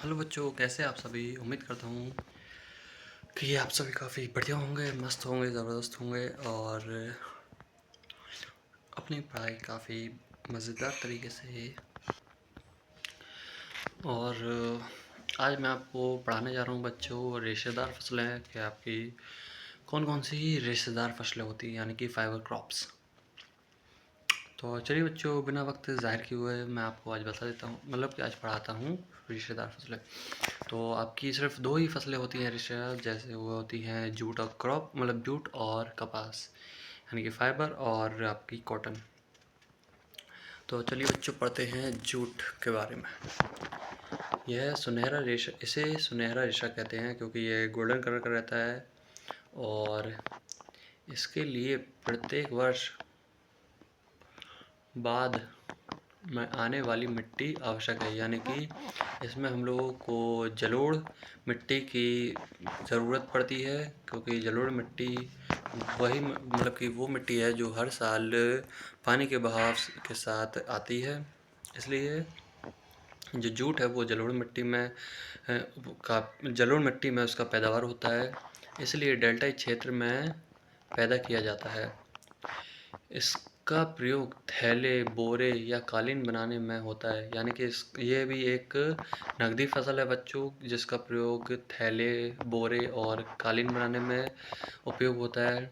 Hello बच्चों, कैसे आप सभी। उम्मीद करता हूँ कि आप सभी काफ़ी बढ़िया होंगे, मस्त होंगे, ज़बरदस्त होंगे और अपनी पढ़ाई काफ़ी मज़ेदार तरीके से। और आज मैं आपको पढ़ाने जा रहा हूँ बच्चों, रेशेदार फसलें कि आपकी कौन कौन सी रेशेदार फसलें होती हैं, यानी कि फाइबर क्रॉप्स। तो चलिए बच्चों, बिना वक्त ज़ाहिर किए हुए मैं आपको आज बता देता हूँ, मतलब कि आज पढ़ाता हूँ रेशेदार फसलें। तो आपकी सिर्फ दो ही फसलें होती हैं रेशेदार, जैसे वो होती हैं जूट और क्रॉप, मतलब जूट और कपास, यानी कि फाइबर, और आपकी कॉटन। तो चलिए बच्चों, पढ़ते हैं जूट के बारे में। यह सुनहरा रेशा, इसे सुनहरा रेशा कहते हैं क्योंकि ये गोल्डन कलर का रहता है और इसके लिए प्रत्येक वर्ष बाद में आने वाली मिट्टी आवश्यक है, यानी कि इसमें हम लोगों को जलोढ़ मिट्टी की ज़रूरत पड़ती है, क्योंकि जलोढ़ मिट्टी वही मतलब कि वो मिट्टी है जो हर साल पानी के बहाव के साथ आती है। इसलिए जो जूट है वो जलोढ़ मिट्टी में जलोढ़ मिट्टी में उसका पैदावार होता है, इसलिए डेल्टाई क्षेत्र में पैदा किया जाता है। इसका प्रयोग थैले, बोरे या कालीन बनाने में होता है, यानी कि ये भी एक नगदी फसल है बच्चों, जिसका प्रयोग थैले, बोरे और कालीन बनाने में उपयोग होता है।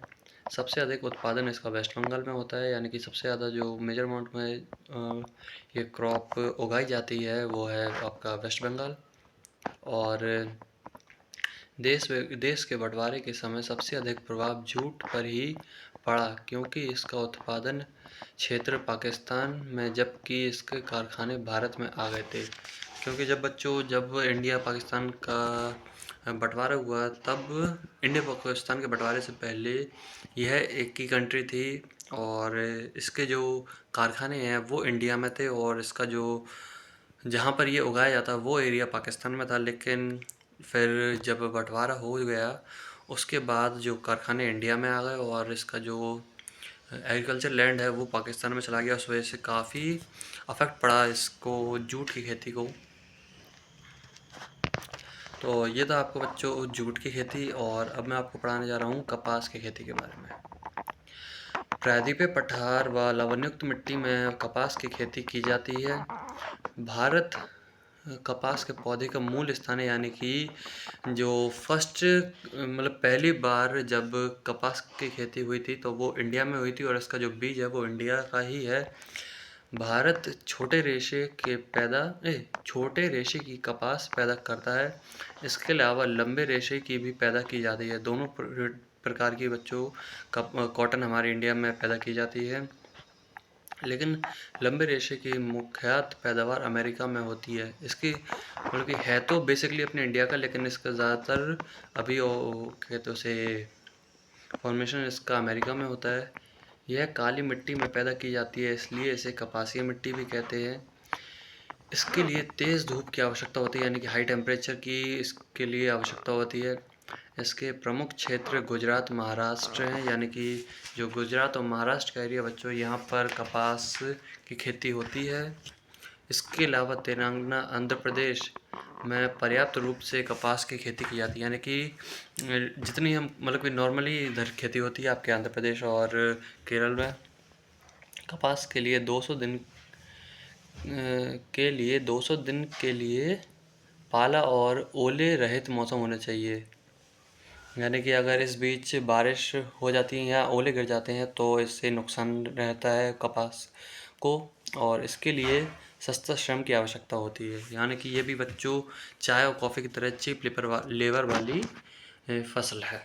सबसे अधिक उत्पादन इसका वेस्ट बंगाल में होता है, यानी कि सबसे ज़्यादा जो मेजर अमाउंट में ये क्रॉप उगाई जाती है वो है आपका वेस्ट बंगाल। और देश के बंटवारे के समय सबसे अधिक प्रभाव जूट पर ही पड़ा, क्योंकि इसका उत्पादन क्षेत्र पाकिस्तान में जबकि इसके कारखाने भारत में आ गए थे। क्योंकि जब इंडिया पाकिस्तान का बंटवारा हुआ, तब इंडिया पाकिस्तान के बंटवारे से पहले यह एक ही कंट्री थी और इसके जो कारखाने हैं वो इंडिया में थे, और इसका जो जहाँ पर ये उगाया जाता वो एरिया पाकिस्तान में था। लेकिन फिर जब बंटवारा हो गया उसके बाद जो कारखाने इंडिया में आ गए और इसका जो एग्रीकल्चर लैंड है वो पाकिस्तान में चला गया। उस वजह से काफ़ी अफेक्ट पड़ा इसको, जूट की खेती को। तो ये था आपको बच्चों जूट की खेती, और अब मैं आपको पढ़ाने जा रहा हूँ कपास की खेती के बारे में। प्रायद्वीपीय पठार व लवणयुक्त मिट्टी में कपास की खेती की जाती है। भारत कपास के पौधे का मूल स्थान है, यानी कि जो फर्स्ट मतलब पहली बार जब कपास की खेती हुई थी तो वो इंडिया में हुई थी, और इसका जो बीज है वो इंडिया का ही है। भारत छोटे रेशे की कपास पैदा करता है। इसके अलावा लंबे रेशे की भी पैदा की जाती है। दोनों प्रकार की बच्चों कॉटन हमारे इंडिया में पैदा की जाती है, लेकिन लंबे रेशे की मुख्यत पैदावार अमेरिका में होती है। इसकी मतलब कि है तो बेसिकली अपने इंडिया का, लेकिन इसका ज़्यादातर अभी तो उसे फॉर्मेशन इसका अमेरिका में होता है। यह काली मिट्टी में पैदा की जाती है, इसलिए इसे कपासिया मिट्टी भी कहते हैं। इसके लिए तेज़ धूप की आवश्यकता होती है, यानी कि हाई टेम्परेचर की इसके लिए आवश्यकता होती है। इसके प्रमुख क्षेत्र गुजरात, महाराष्ट्र हैं, यानी कि जो गुजरात और महाराष्ट्र का एरिया बच्चों, यहाँ पर कपास की खेती होती है। इसके अलावा तेलंगाना, आंध्र प्रदेश में पर्याप्त रूप से कपास की खेती की जाती है, यानी कि जितनी हम मतलब कि नॉर्मली इधर खेती होती है आपके आंध्र प्रदेश और केरल में। कपास के लिए 200 दिन के लिए पाला और ओले रहित मौसम होना चाहिए, यानी कि अगर इस बीच बारिश हो जाती है या ओले गिर जाते हैं तो इससे नुकसान रहता है कपास को, और इसके लिए सस्ता श्रम की आवश्यकता होती है। यानी कि ये भी बच्चों चाय और कॉफ़ी की तरह चीप लेबर वाली फसल है।